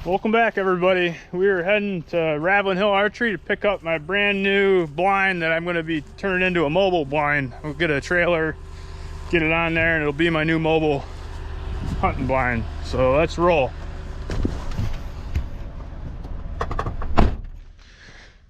Welcome back, everybody. We are heading to Ravlin Hill Archery to pick up my brand new blind that I'm going to be turning into a mobile blind. We'll get a trailer, get it on there, and it'll be my new mobile hunting blind. So let's roll.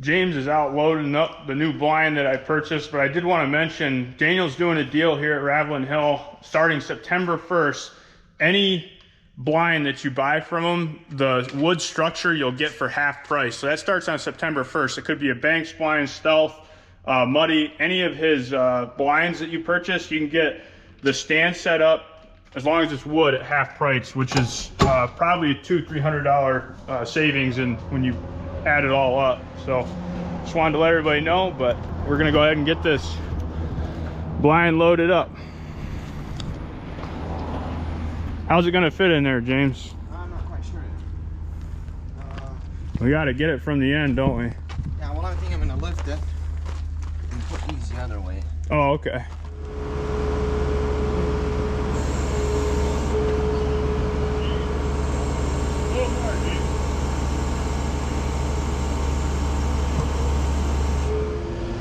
James is out loading up the new blind that I purchased, but I did want to mention Daniel's doing a deal here at Ravlin Hill starting September 1st. Any blind that you buy from him, the wood structure you'll get for half price. So that starts on September 1st. It could be a Banks blind, Stealth, Muddy, any of his blinds that you purchase. You can get the stand set up as long as it's wood at half price, which is probably a $200–300 savings in when you add it all up. So just wanted to let everybody know, but we're gonna go ahead and get this blind loaded up. How's it gonna fit in there, James? I'm not quite sure. We gotta get it from the end, don't we? Yeah, well, I think I'm gonna lift it and put these the other way. Oh, okay.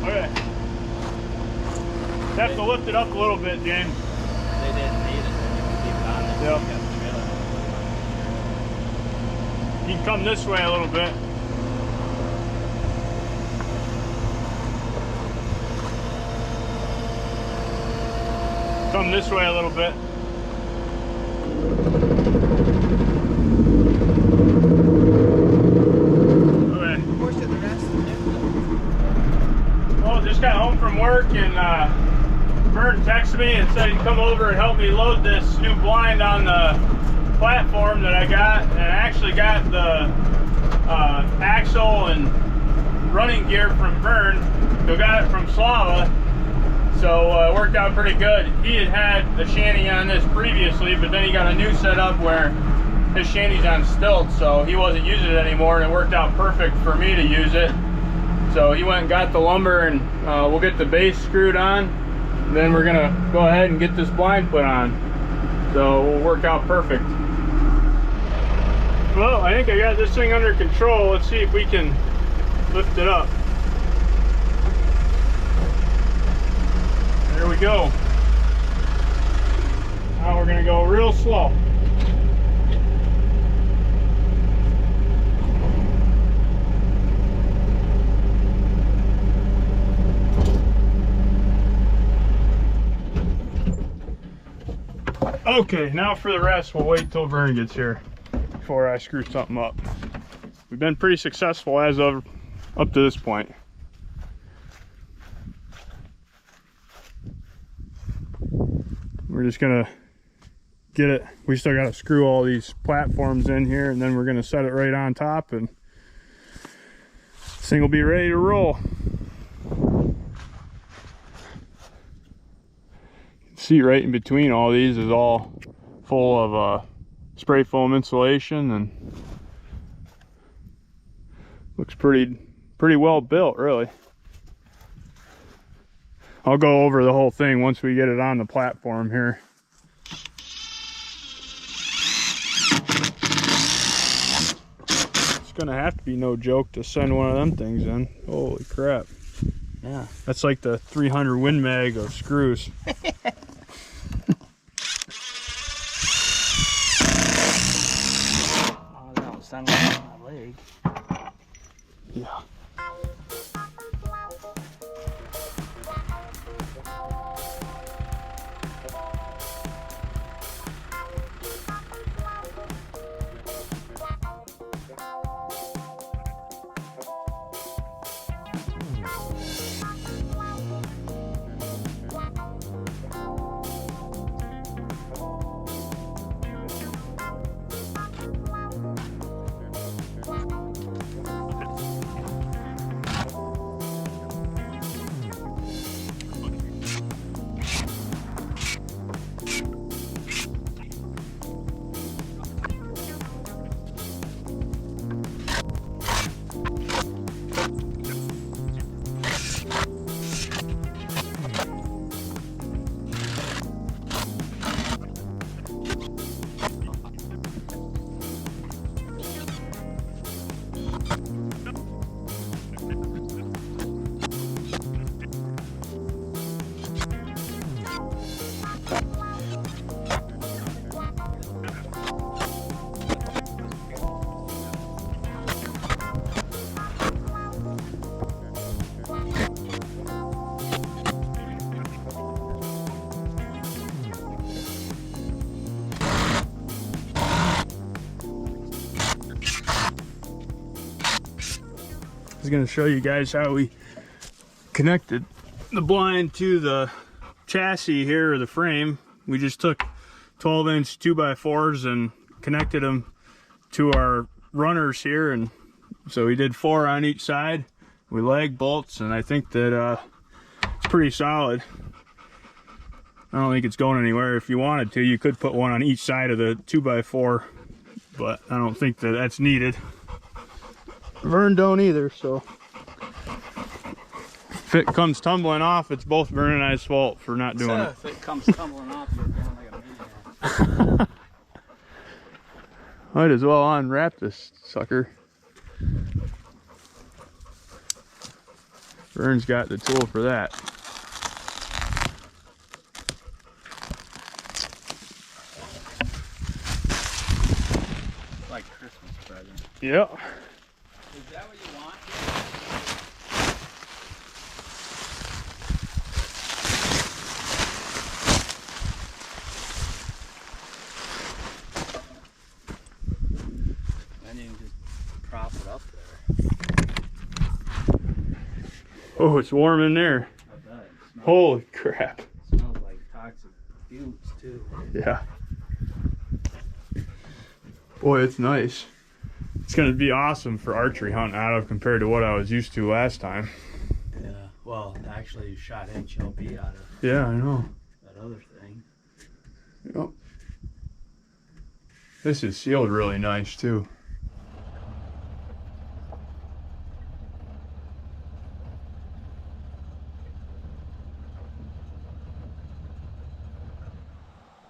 Okay. You have to lift it up a little bit, James. They didn't need it. Yep. You can come this way a little bit. Come this way a little bit. Okay. Push to the rest. Well, just got home from work and Vern texted me and said he'd come over and help me load this new blind on the platform that I got, and I actually got the axle and running gear from Vern. Who got it from Slava, so it worked out pretty good. He had the shanty on this previously, but then he got a new setup where his shanty's on stilts, so he wasn't using it anymore, and it worked out perfect for me to use it. So he went and got the lumber, and we'll get the base screwed on. Then we're gonna go ahead and get this blind put on, so it'll work out perfect. Well, I think I got this thing under control. Let's see if we can lift it up. There we go. Now we're gonna go real slow. Okay, now for the rest, we'll wait till Vern gets here before I screw something up. We've been pretty successful as of up to this point. We're just gonna get it. We still gotta screw all these platforms in here, and then we're gonna set it right on top, and this thing will be ready to roll. See, right in between all these is all full of spray foam insulation, and looks pretty well built, really. I'll go over the whole thing once we get it on the platform here. It's gonna have to be no joke to send one of them things in. Holy crap. Yeah. That's like the 300 Win Mag of screws. Sun on my leg. Yeah. was gonna show you guys how we connected the blind to the chassis here, or the frame. We just took 12-inch 2x4s and connected them to our runners here, and so we did 4 on each side. We lag bolts, and I think that it's pretty solid. I don't think it's going anywhere. If you wanted to, you could put one on each side of the 2x4, but I don't think that that's needed. Vern don't either, so if it comes tumbling off, it's both Vern and I's fault for not doing it. If it comes tumbling off, you're going like a maniac. Might as well unwrap this sucker. Vern's got the tool for that. Like Christmas present. Yep. Is that what you want? Then you can just prop it up there. Oh, it's warm in there. I bet. It smells, Holy crap. it smells like toxic fumes too. Yeah. Boy, it's nice. It's gonna be awesome for archery hunting out of compared to what I was used to last time. Yeah. Well, actually, you shot HLB out of Yeah, I know. that other thing. Yep. This is sealed really nice too.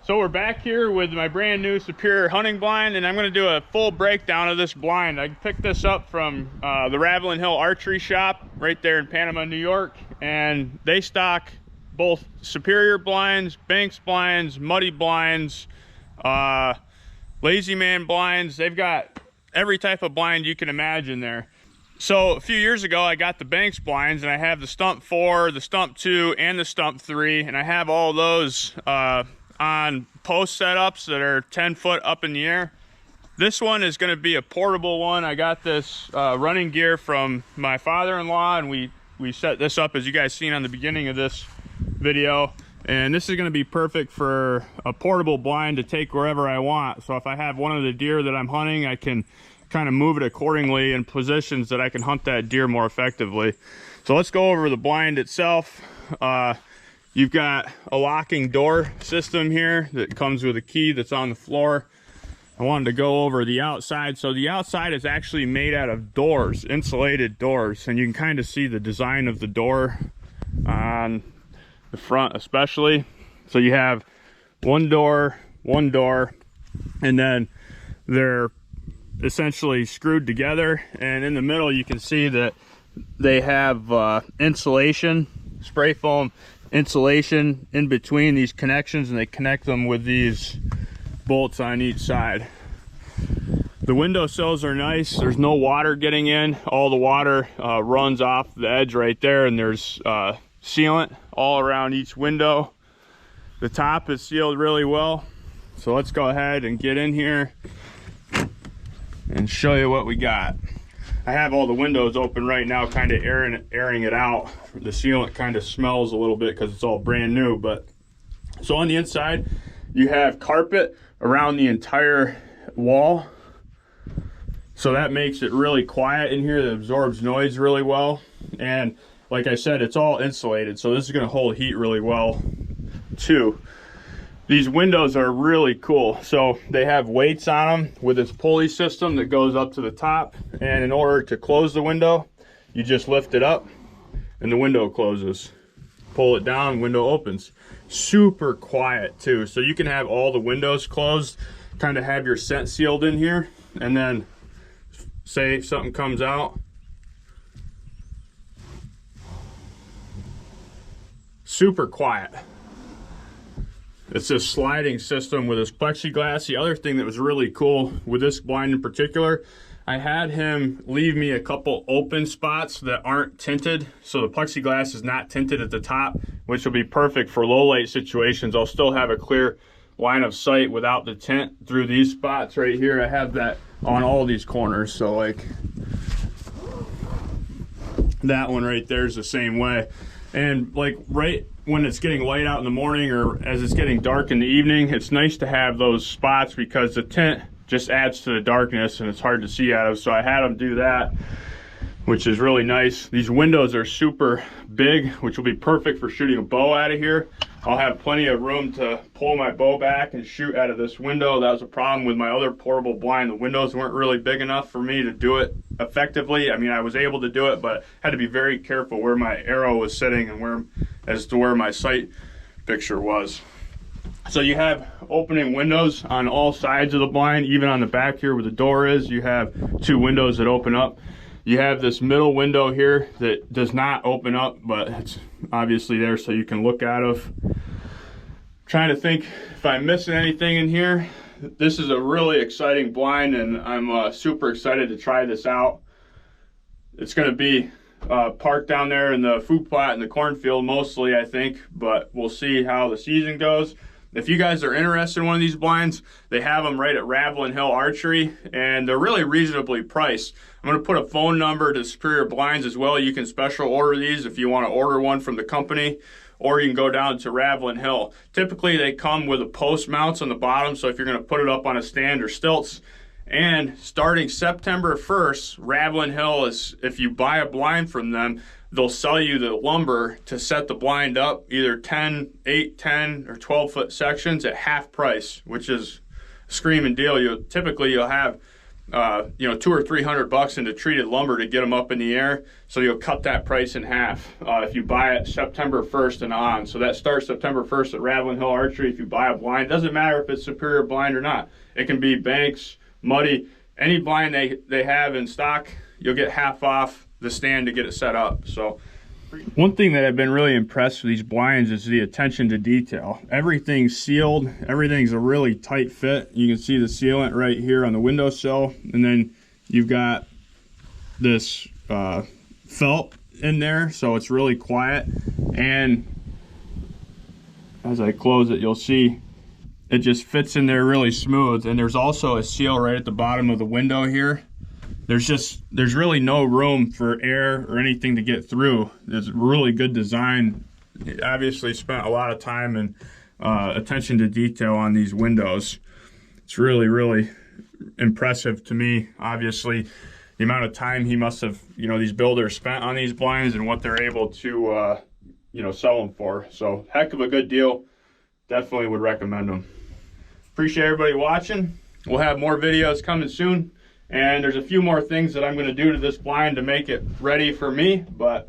So we're back here with my brand new Superior hunting blind, and I'm going to do a full breakdown of this blind. I picked this up from the Ravlin Hill Archery Shop right there in Panama, New York, and they stock both Superior blinds, Banks blinds, Muddy blinds, Lazy Man blinds. They've got every type of blind you can imagine there. So a few years ago, I got the Banks blinds, and I have the Stump 4, the Stump 2, and the Stump 3, and I have all those on post setups that are 10 foot up in the air. This one is going to be a portable one. I got this running gear from my father-in-law, and we set this up as you guys seen on the beginning of this video, and this is going to be perfect for a portable blind to take wherever I want. So if I have one of the deer that I'm hunting, I can kind of move it accordingly in positions that I can hunt that deer more effectively. So let's go over the blind itself. You've got a locking door system here that comes with a key that's on the floor. I wanted to go over the outside. So the outside is actually made out of doors, insulated doors, and you can kind of see the design of the door on the front especially. So you have one door, and then they're essentially screwed together, and in the middle you can see that they have insulation, spray foam insulation in between these connections, and they connect them with these bolts on each side. The window sills are nice. There's no water getting in. All the water runs off the edge right there, and there's sealant all around each window. The top is sealed really well. So let's go ahead and get in here and show you what we got. I have all the windows open right now, kind of airing it out. The sealant kind of smells a little bit because it's all brand new. But so on the inside, you have carpet around the entire wall. So that makes it really quiet in here. That absorbs noise really well. And like I said, it's all insulated. So this is going to hold heat really well too. These windows are really cool. So they have weights on them with this pulley system that goes up to the top. And in order to close the window, you just lift it up and the window closes. Pull it down, window opens. Super quiet too. So you can have all the windows closed, kind of have your scent sealed in here, and then say something comes out. Super quiet. It's a sliding system with this plexiglass. The other thing that was really cool with this blind in particular, I had him leave me a couple open spots that aren't tinted. So the plexiglass is not tinted at the top, which will be perfect for low light situations. I'll still have a clear line of sight without the tint through these spots right here. I have that on all these corners. So like That one right there is the same way. And like right when it's getting light out in the morning or as it's getting dark in the evening, it's nice to have those spots because the tint just adds to the darkness and it's hard to see out of. So I had them do that, which is really nice. These windows are super big, which will be perfect for shooting a bow out of here. I'll have plenty of room to pull my bow back and shoot out of this window. That was a problem with my other portable blind. The windows weren't really big enough for me to do it effectively. I mean, I was able to do it, but had to be very careful where my arrow was sitting and as to where my sight picture was. So you have opening windows on all sides of the blind, even on the back here where the door is. You have 2 windows that open up. You have this middle window here that does not open up, but it's obviously there so you can look out of. Trying to think if I'm missing anything in here. This is a really exciting blind and I'm super excited to try this out. It's going to be parked down there in the food plot in the cornfield mostly, I think, but we'll see how the season goes. If you guys are interested in one of these blinds, they have them right at Ravlin Hill Archery, and they're really reasonably priced. I'm going to put a phone number to Superior Blinds as well. You can special order these if you want to order one from the company, or you can go down to Ravlin Hill. Typically, they come with a post mounts on the bottom, so if you're going to put it up on a stand or stilts. And starting September 1st, Ravlin Hill is, if you buy a blind from them, they'll sell you the lumber to set the blind up, either 8, 10, or 12-foot sections at half price, which is a screaming deal. Typically you'll have $200 or $300 into treated lumber to get them up in the air, so you'll cut that price in half if you buy it September 1st and on. So that starts September 1st at Ravlin Hill Archery. If you buy a blind, doesn't matter if it's Superior blind or not. It can be Banks, Muddy, any blind they have in stock, you'll get half off the stand to get it set up. So one thing that I've been really impressed with these blinds is the attention to detail. Everything's sealed, everything's a really tight fit. You can see the sealant right here on the windowsill, and then you've got this felt in there, so it's really quiet. And as I close it, you'll see it just fits in there really smooth. And there's also a seal right at the bottom of the window here. There's really no room for air or anything to get through. It's really good design. It obviously spent a lot of time and attention to detail on these windows. It's really, really impressive to me. Obviously, the amount of time he must have, these builders spent on these blinds and what they're able to, sell them for. So heck of a good deal. Definitely would recommend them. Appreciate everybody watching. We'll have more videos coming soon. And there's a few more things that I'm going to do to this blind to make it ready for me, but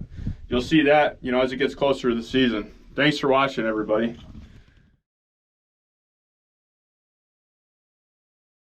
you'll see that, as it gets closer to the season. Thanks for watching, everybody.